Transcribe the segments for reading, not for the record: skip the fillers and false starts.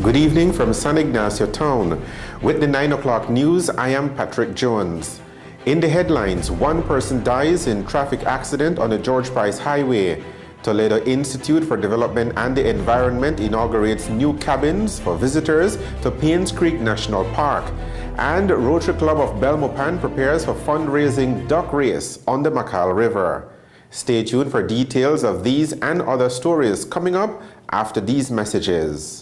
Good evening from San Ignacio Town. With the 9 o'clock news, I am Patrick Jones. In the headlines, one person dies in traffic accident on the George Price Highway. Toledo Institute for Development and the Environment inaugurates new cabins for visitors to Paynes Creek National Park. And Rotary Club of Belmopan prepares for fundraising duck race on the Macale River. Stay tuned for details of these and other stories coming up after these messages.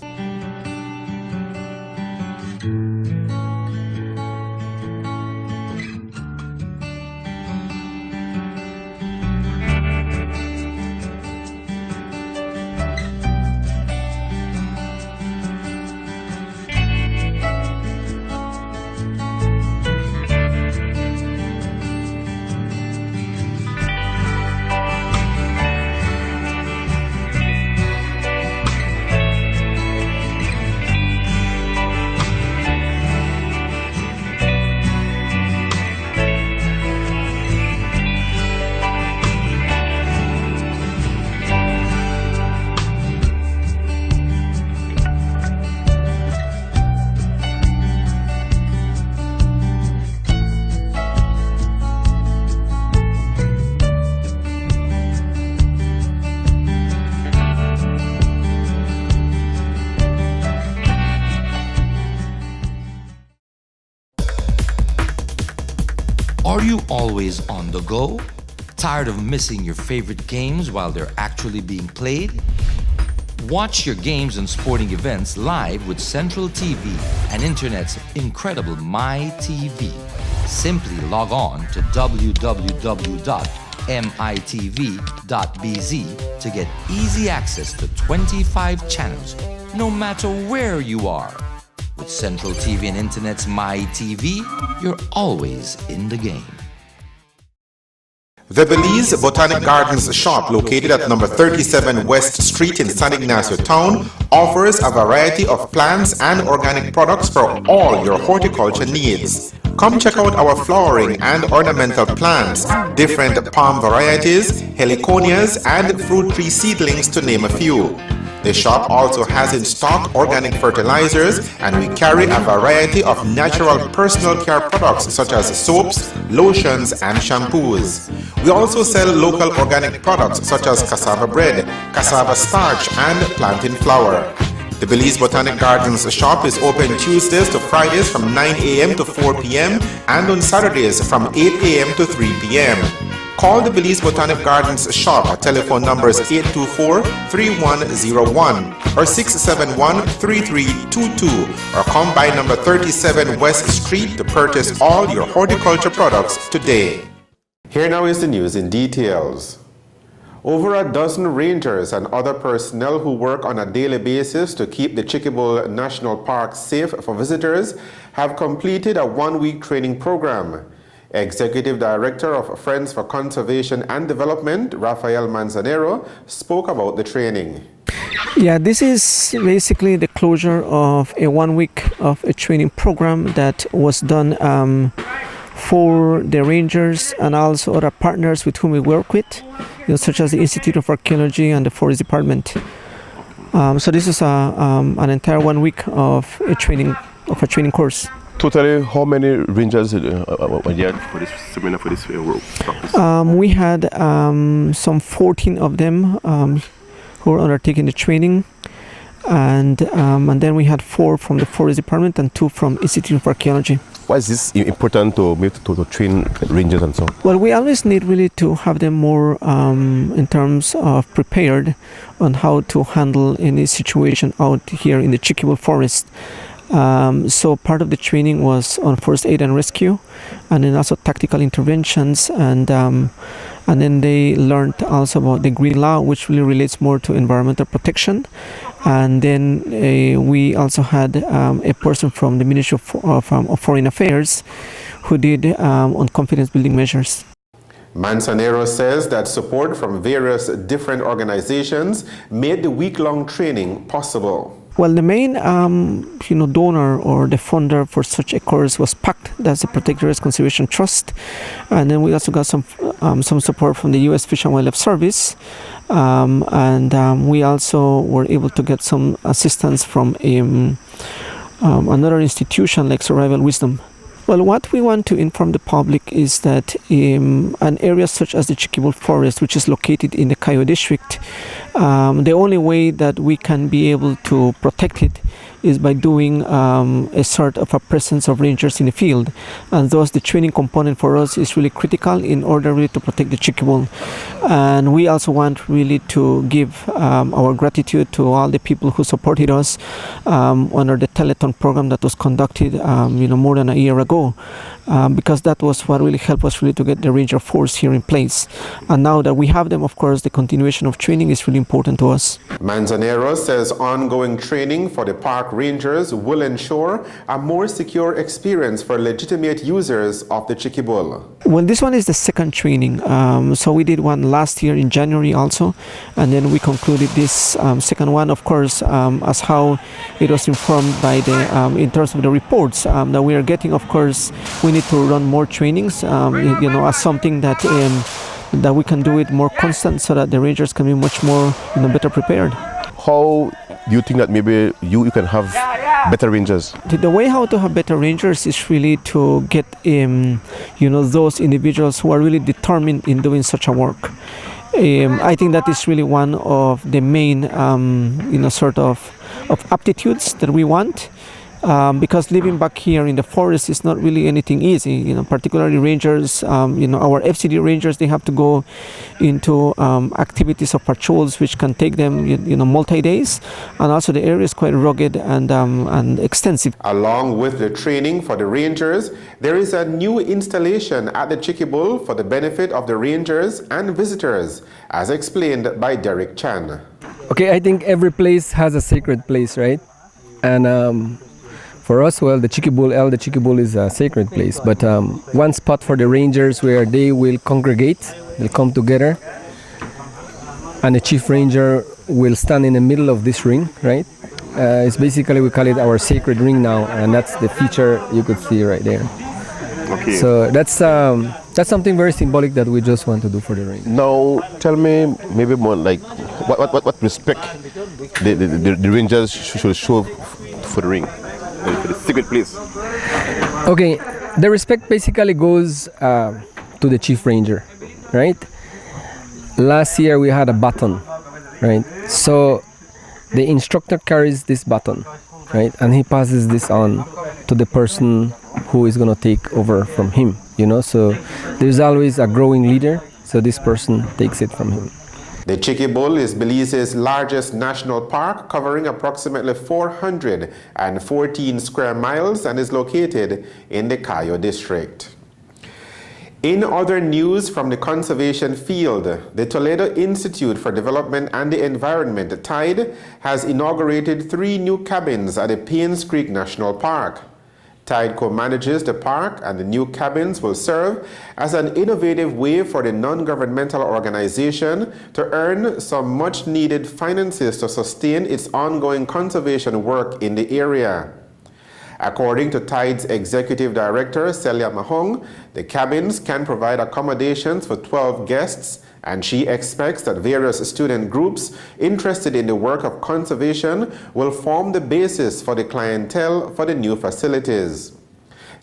Are you always on the go? Tired of missing your favorite games while they're actually being played? Watch your games and sporting events live with Central TV and Internet's incredible MyTV. Simply log on to www.mitv.bz to get easy access to 25 channels, no matter where you are. With Central TV and Internet's MyTV, you're always in the game. The Belize Botanic Gardens shop, located at number 37 West Street in San Ignacio Town, offers a variety of plants and organic products for all your horticulture needs. Come check out our flowering and ornamental plants, different palm varieties, heliconias, and fruit tree seedlings, to name a few. The shop also has in stock organic fertilizers, and we carry a variety of natural personal care products such as soaps, lotions, and shampoos. We also sell local organic products such as cassava bread, cassava starch, and plantain flour. The Belize Botanic Gardens shop is open Tuesdays to Fridays from 9 a.m. to 4 p.m. and on Saturdays from 8 a.m. to 3 p.m. Call the Belize Botanic Gardens shop at telephone numbers 824-3101 or 671-3322, or come by number 37 West Street to purchase all your horticulture products today. Here now is the news in details. Over a dozen rangers and other personnel who work on a daily basis to keep the Chiquibul National Park safe for visitors have completed a one-week training program. Executive Director of Friends for Conservation and Development, Rafael Manzanero, spoke about the training. Yeah, this is basically the closure of a 1 week of a training program that was done for the rangers and also other partners with whom we work with, such as the Institute of Archaeology and the Forest Department. So this is an entire 1 week of a training course. Totally, how many rangers were there for this seminar, for this practice? We had some 14 of them who were undertaking the training, and then we had 4 from the Forest Department and 2 from Institute of Archaeology. Why is this important to train rangers and so on? Well, we always need really to have them more in terms of prepared on how to handle any situation out here in the Chiquibul Forest. So part of the training was on first aid and rescue, and then also tactical interventions, and then they learned also about the Green Law, which really relates more to environmental protection. And then we also had a person from the Ministry of Foreign Affairs who did on confidence building measures. Manzanero says that support from various different organizations made the week-long training possible. Well, the main, donor or the funder for such a course was PACT, that's the Protected Areas Conservation Trust, and then we also got some support from the U.S. Fish and Wildlife Service, and we also were able to get some assistance from another institution like Survival Wisdom. Well, what we want to inform the public is that an area such as the Chiquibul Forest, which is located in the Cayo district, the only way that we can be able to protect it is by doing a sort of a presence of rangers in the field, and thus the training component for us is really critical in order really to protect the Chiquibul. And we also want really to give our gratitude to all the people who supported us under the telethon program that was conducted more than a year ago, because that was what really helped us really to get the ranger force here in place. And now that we have them, of course, the continuation of training is really important to us. Manzanero says ongoing training for the park rangers will ensure a more secure experience for legitimate users of the Chiquibul. Well, this one is the second training. So we did one last year in January also, and then we concluded this second one, of course, as how it was informed by the in terms of the reports that we are getting. Of course, we need to run more trainings, as something that that we can do it more constant, so that the rangers can be much more better prepared. How do you think that maybe you can have better rangers? The way how to have better rangers is really to get those individuals who are really determined in doing such a work. I think that is really one of the main sort of aptitudes that we want. Because living back here in the forest is not really anything easy, particularly rangers, our FCD rangers, they have to go into activities of patrols which can take them, multi-days, and also the area is quite rugged and extensive. Along with the training for the rangers, there is a new installation at the Chiquibul for the benefit of the rangers and visitors, as explained by Derek Chan. Okay, I think every place has a sacred place, right? And for us, well, the Chiquibul is a sacred place, but one spot for the rangers where they will congregate, they'll come together, and the chief ranger will stand in the middle of this ring, right? It's basically, we call it our sacred ring now, and that's the feature you could see right there. Okay. So that's something very symbolic that we just want to do for the ring. Now, tell me maybe more like what respect the rangers should show for the ring. For the secret place. Okay, the respect basically goes to the chief ranger, right? Last year we had a baton, right? So the instructor carries this baton, right? And he passes this on to the person who is going to take over from him, So there's always a growing leader, so this person takes it from him. The Chiquibul is Belize's largest national park, covering approximately 414 square miles and is located in the Cayo district. In other news from the conservation field, the Toledo Institute for Development and the Environment, TIDE, has inaugurated 3 new cabins at the Paynes Creek National Park. TIDE co-manages the park, and the new cabins will serve as an innovative way for the non-governmental organization to earn some much-needed finances to sustain its ongoing conservation work in the area. According to TIDE's executive director, Celia Mahong, the cabins can provide accommodations for 12 guests, and she expects that various student groups interested in the work of conservation will form the basis for the clientele for the new facilities.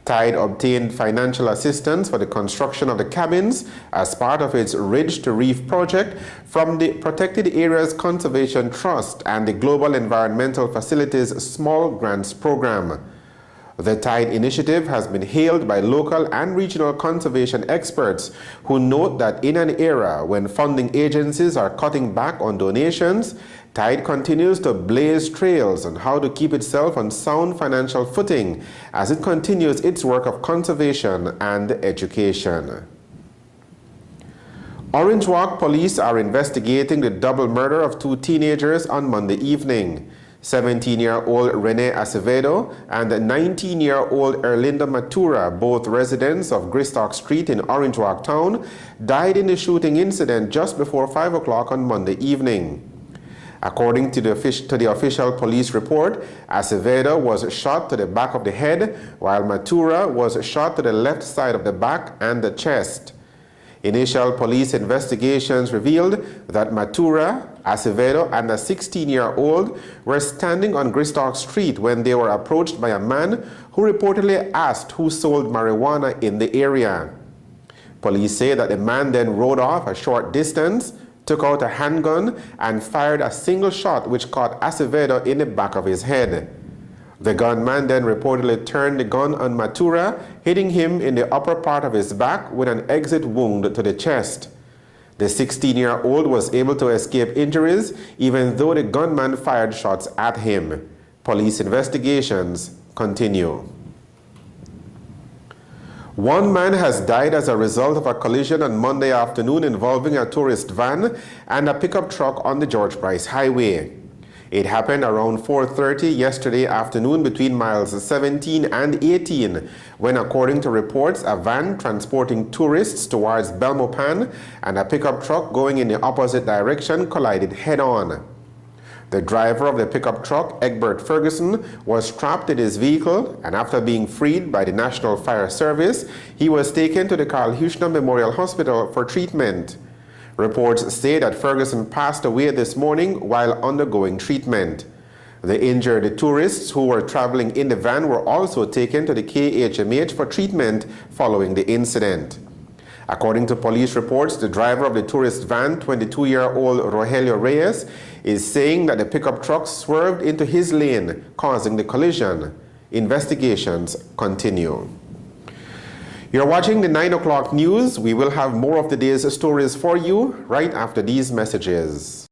TIDE obtained financial assistance for the construction of the cabins as part of its Ridge to Reef project from the Protected Areas Conservation Trust and the Global Environmental Facilities Small Grants Program. The TIDE initiative has been hailed by local and regional conservation experts who note that in an era when funding agencies are cutting back on donations, TIDE continues to blaze trails on how to keep itself on sound financial footing as it continues its work of conservation and education. Orange Walk police are investigating the double murder of 2 teenagers on Monday evening. 17-year-old Rene Acevedo and 19-year-old Erlinda Matura, both residents of Gristock Street in Orange Walk Town, died in the shooting incident just before 5 o'clock on Monday evening. According to the official police report, Acevedo was shot to the back of the head, while Matura was shot to the left side of the back and the chest. Initial police investigations revealed that Matura, Acevedo, and a 16-year-old were standing on Gristock Street when they were approached by a man who reportedly asked who sold marijuana in the area. Police say that the man then rode off a short distance, took out a handgun, and fired a single shot which caught Acevedo in the back of his head. The gunman then reportedly turned the gun on Matura, hitting him in the upper part of his back with an exit wound to the chest. The 16-year-old was able to escape injuries even though the gunman fired shots at him. Police investigations continue. One man has died as a result of a collision on Monday afternoon involving a tourist van and a pickup truck on the George Price Highway. It happened around 4:30 yesterday afternoon between miles 17 and 18 when, according to reports, a van transporting tourists towards Belmopan and a pickup truck going in the opposite direction collided head-on. The driver of the pickup truck, Egbert Ferguson, was trapped in his vehicle, and after being freed by the National Fire Service, he was taken to the Carl Huchner Memorial Hospital for treatment. Reports say that Ferguson passed away this morning while undergoing treatment. The injured tourists who were traveling in the van were also taken to the KHMH for treatment following the incident. According to police reports, the driver of the tourist van, 22-year-old Rogelio Reyes, is saying that the pickup truck swerved into his lane, causing the collision. Investigations continue. You're watching the 9 o'clock news. We will have more of the day's stories for you right after these messages.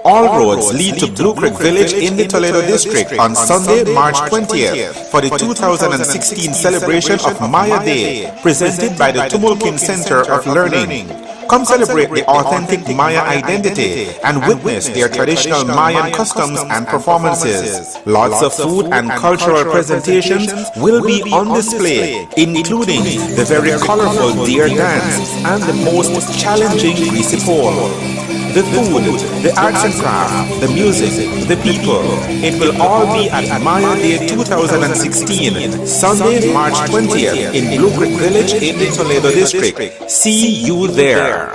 All roads lead to Blue Creek Village in the Toledo District on Sunday, March 20th for the 2016 celebration of Maya Day, presented by the Tumulkin Center of Learning. Come celebrate the authentic Maya identity and witness their traditional Mayan customs and performances. Lots of food and cultural presentations will be on display, including the very colorful deer dance and the most challenging greasy pole. The food, the arts and crafts, the music, the people. It will all be at Maya Day 2016, Sunday, March 20th in Blue Creek Village in the Toledo District. See you there.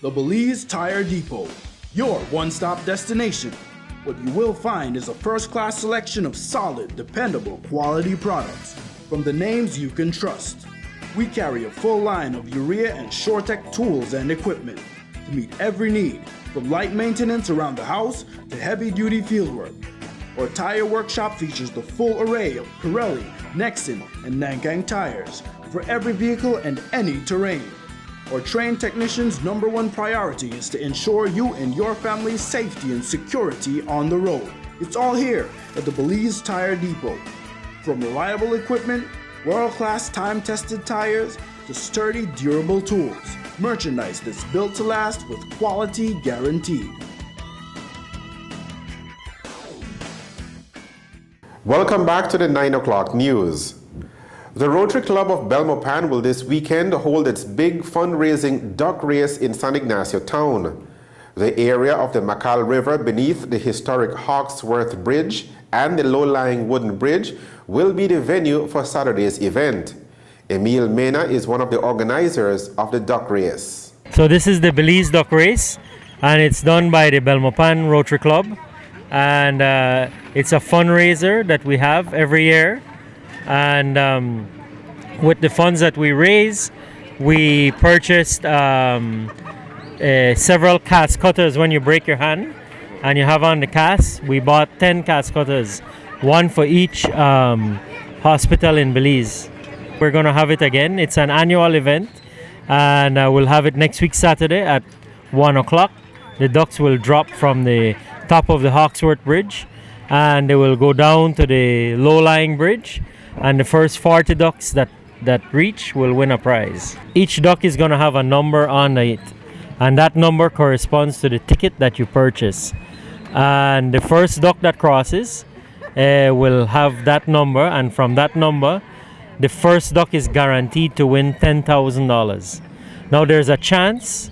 The Belize Tire Depot, your one-stop destination. What you will find is a first-class selection of solid, dependable, quality products from the names you can trust. We carry a full line of urea and SureTech tools and equipment to meet every need, from light maintenance around the house to heavy-duty fieldwork. Our tire workshop features the full array of Pirelli, Nexen, and Nankang tires for every vehicle and any terrain. Our trained technicians' #1 priority is to ensure you and your family's safety and security on the road. It's all here at the Belize Tire Depot. From reliable equipment, world-class time-tested tires, to sturdy, durable tools. Merchandise that's built to last with quality guaranteed. Welcome back to the 9 o'clock news. The Rotary Club of Belmopan will this weekend hold its big fundraising duck race in San Ignacio town. The area of the Macal River beneath the historic Hawksworth Bridge and the low-lying wooden bridge will be the venue for Saturday's event. Emil Mena is one of the organizers of the duck race. So this is the Belize Duck Race, and it's done by the Belmopan Rotary Club, and it's a fundraiser that we have every year. And with the funds that we raise, we purchased several cast cutters. When you break your hand and you have on the cast, we bought 10 cast cutters, one for each hospital in Belize. We're going to have it again. It's an annual event, and we'll have it next week Saturday at 1 o'clock. The ducks will drop from the top of the Hawksworth Bridge, and they will go down to the low-lying bridge, and the first 40 ducks that reach will win a prize. Each duck is going to have a number on it, and that number corresponds to the ticket that you purchase. And the first duck that crosses will have that number, and from that number, the first duck is guaranteed to win $10,000. Now there's a chance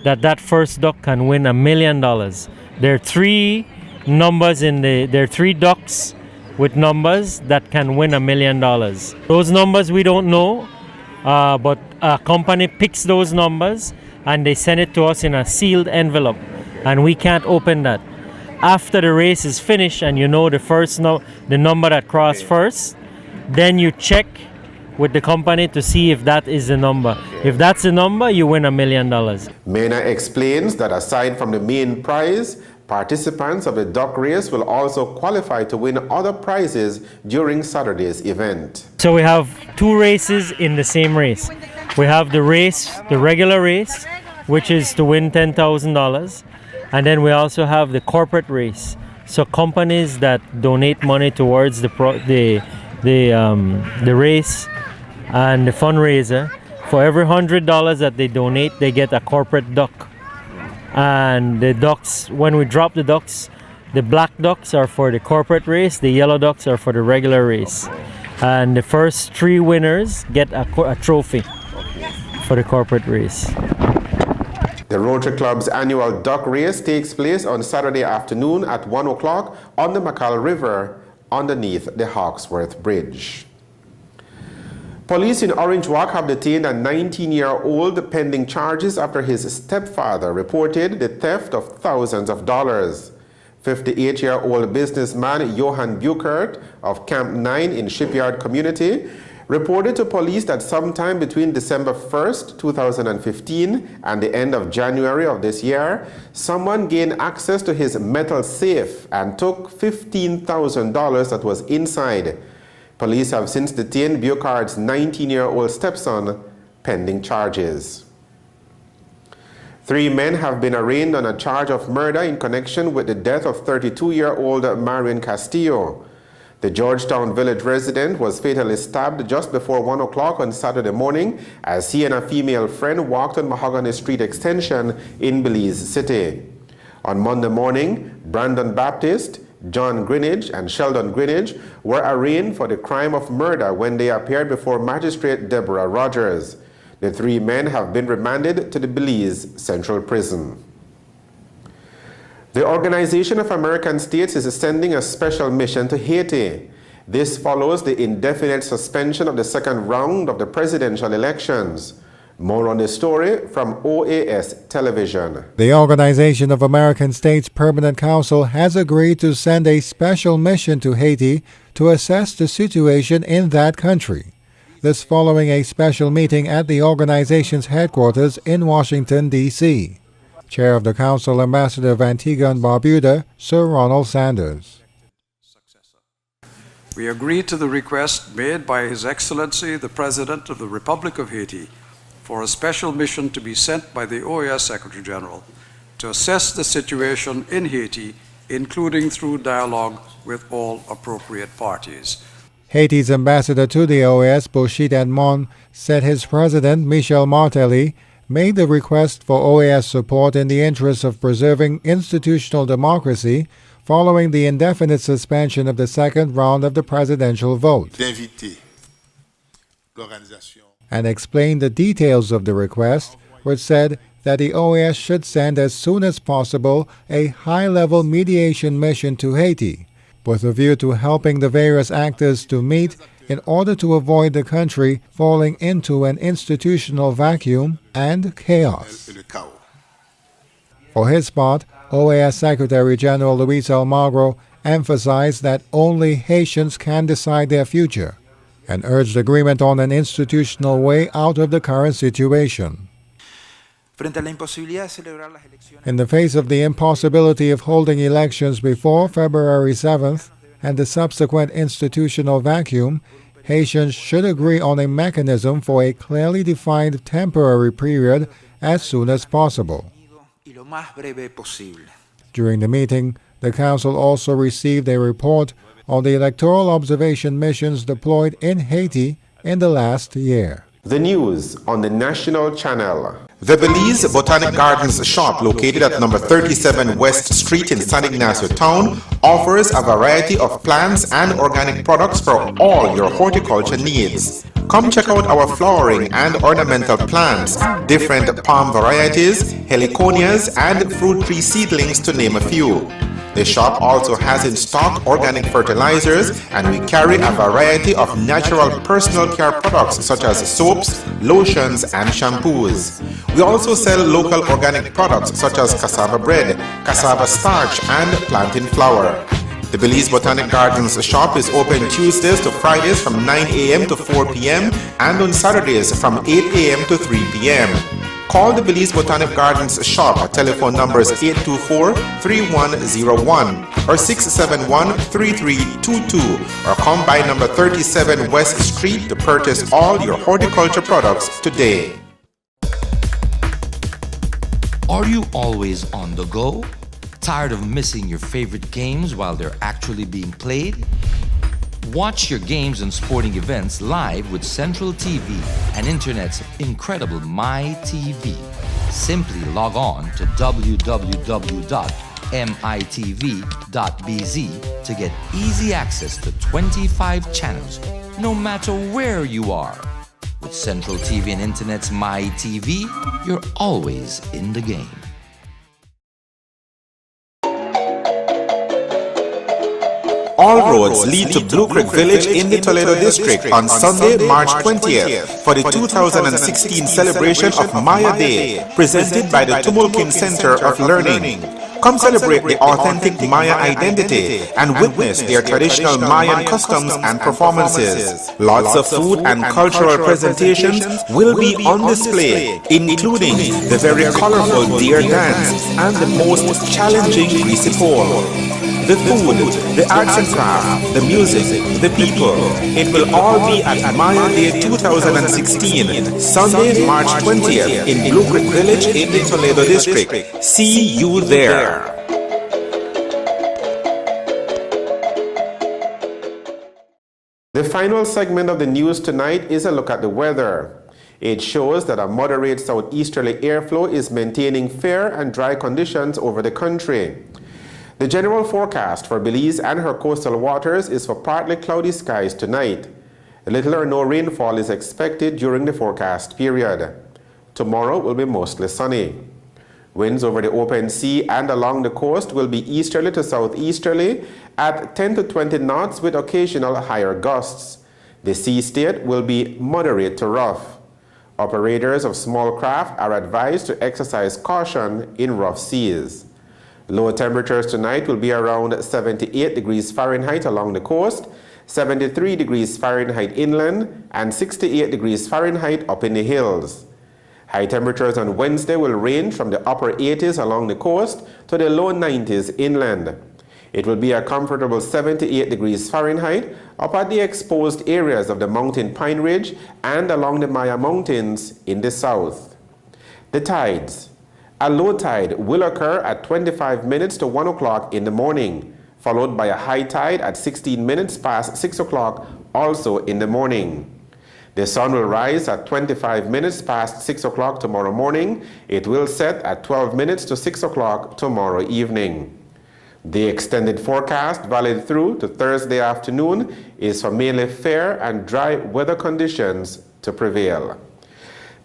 that first duck can win $1 million. There are three numbers there are three ducks with numbers that can win $1 million. Those numbers we don't know, but a company picks those numbers and they send it to us in a sealed envelope, and we can't open that. After the race is finished and you know the number that crossed first, then you check with the company to see if that is the number. If that's the number, you win $1 million. Mena explains that aside from the main prize, participants of the duck race will also qualify to win other prizes during Saturday's event. So we have two races in the same race. We have the regular race, which is to win $10,000, and then we also have the corporate race. So companies that donate money towards the race and the fundraiser, for every $100 that they donate, they get a corporate duck. And the ducks, when we drop the ducks, the black ducks are for the corporate race, the yellow ducks are for the regular race. And the first three winners get a trophy for the corporate race. The Rotary Club's annual duck race takes place on Saturday afternoon at 1 o'clock on the Macal River underneath the Hawksworth Bridge. Police in Orange Walk have detained a 19-year-old pending charges after his stepfather reported the theft of thousands of dollars. 58-year-old businessman Johan Buchert of Camp 9 in Shipyard Community reported to police that sometime between December 1st, 2015 and the end of January of this year, someone gained access to his metal safe and took $15,000 that was inside. Police have since detained Buchart's 19-year-old stepson, pending charges. 3 men have been arraigned on a charge of murder in connection with the death of 32-year-old Marion Castillo. The Georgetown Village resident was fatally stabbed just before 1 o'clock on Saturday morning as he and a female friend walked on Mahogany Street Extension in Belize City. On Monday morning, Brandon Baptist, John Greenidge and Sheldon Greenidge were arraigned for the crime of murder when they appeared before Magistrate Deborah Rogers. The 3 men have been remanded to the Belize Central Prison. The Organization of American States is sending a special mission to Haiti. This follows the indefinite suspension of the second round of the presidential elections. More on this story from OAS Television. The Organization of American States Permanent Council has agreed to send a special mission to Haiti to assess the situation in that country. This following a special meeting at the organization's headquarters in Washington, D.C. Chair of the Council, Ambassador of Antigua and Barbuda, Sir Ronald Sanders. We agreed to the request made by His Excellency the President of the Republic of Haiti for a special mission to be sent by the OAS Secretary General to assess the situation in Haiti, including through dialogue with all appropriate parties. Haiti's ambassador to the OAS, Boshit Edmond, said his president, Michel Martelly, made the request for OAS support in the interest of preserving institutional democracy following the indefinite suspension of the second round of the presidential vote, and explained the details of the request, which said that the OAS should send as soon as possible a high-level mediation mission to Haiti, with a view to helping the various actors to meet in order to avoid the country falling into an institutional vacuum and chaos. For his part, OAS Secretary General Luis Almagro emphasized that only Haitians can decide their future and urged agreement on an institutional way out of the current situation. In the face of the impossibility of holding elections before February 7th and the subsequent institutional vacuum, Haitians should agree on a mechanism for a clearly defined temporary period as soon as possible. During the meeting, the Council also received a report on the electoral observation missions deployed in Haiti in the last year. The news on the national channel. The Belize Botanic Gardens shop, located at number 37 West Street in San Ignacio Town, offers a variety of plants and organic products for all your horticulture needs. Come check out our flowering and ornamental plants, different palm varieties, heliconias, and fruit tree seedlings, to name a few. The shop also has in stock organic fertilizers, and we carry a variety of natural personal care products such as soaps, lotions, and shampoos. We also sell local organic products such as cassava bread, cassava starch, and plantain flour. The Belize Botanic Gardens shop is open Tuesdays to Fridays from 9 a.m. to 4 p.m. and on Saturdays from 8 a.m. to 3 p.m. Call the Belize Botanic Gardens shop at telephone numbers 824-3101 or 671-3322, or come by number 37 West Street to purchase all your horticulture products today. Are you always on the go? Tired of missing your favorite games while they're actually being played? Watch your games and sporting events live with Central TV and Internet's incredible MyTV. Simply log on to www.mitv.bz to get easy access to 25 channels, no matter where you are. With Central TV and Internet's MyTV, you're always in the game. All roads lead to Blue Creek Village in the Toledo District on Sunday, March 20th for the 2016 celebration of Maya Day, presented by the Tumulkin Center of Learning. Come celebrate the authentic Maya identity and witness their traditional Mayan customs and performances. Lots of food and cultural presentations will be on display, including the very colorful deer dance and the most challenging risipol. The food, the arts and craft, the music, the people. It will all be at Maya Day 2016, Sunday, March 20th in Blue Creek Village in the Toledo District. See you there. The final segment of the news tonight is a look at the weather. It shows that a moderate southeasterly airflow is maintaining fair and dry conditions over the country. The general forecast for Belize and her coastal waters is for partly cloudy skies tonight. Little or no rainfall is expected during the forecast period. Tomorrow will be mostly sunny. Winds over the open sea and along the coast will be easterly to southeasterly at 10 to 20 knots with occasional higher gusts. The sea state will be moderate to rough. Operators of small craft are advised to exercise caution in rough seas. Low temperatures tonight will be around 78 degrees Fahrenheit along the coast, 73 degrees Fahrenheit inland, and 68 degrees Fahrenheit up in the hills. High temperatures on Wednesday will range from the upper 80s along the coast to the low 90s inland. It will be a comfortable 78 degrees Fahrenheit up at the exposed areas of the mountain Pine Ridge and along the Maya Mountains in the south. The tides. A low tide will occur at 25 minutes to 1 o'clock in the morning, followed by a high tide at 16 minutes past 6 o'clock also in the morning. The sun will rise at 25 minutes past 6 o'clock tomorrow morning. It will set at 12 minutes to 6 o'clock tomorrow evening. The extended forecast, valid through to Thursday afternoon, is for mainly fair and dry weather conditions to prevail.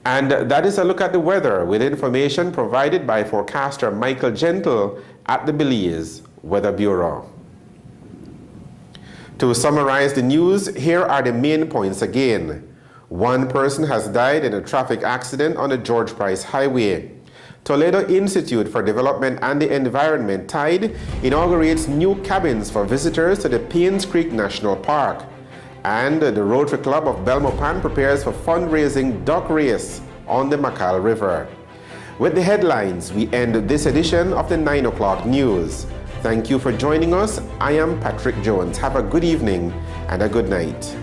And that is a look at the weather with information provided by forecaster Michael Gentle at the Belize Weather Bureau. To summarize the news, here are the main points again. One person has died in a traffic accident on the George Price Highway. Toledo Institute for Development and the Environment, TIDE, inaugurates new cabins for visitors to the Paynes Creek National Park. And the Rotary Club of Belmopan prepares for fundraising duck race on the Macal River. With the headlines, we end this edition of the 9 o'clock news. Thank you for joining us. I am Patrick Jones. Have a good evening and a good night.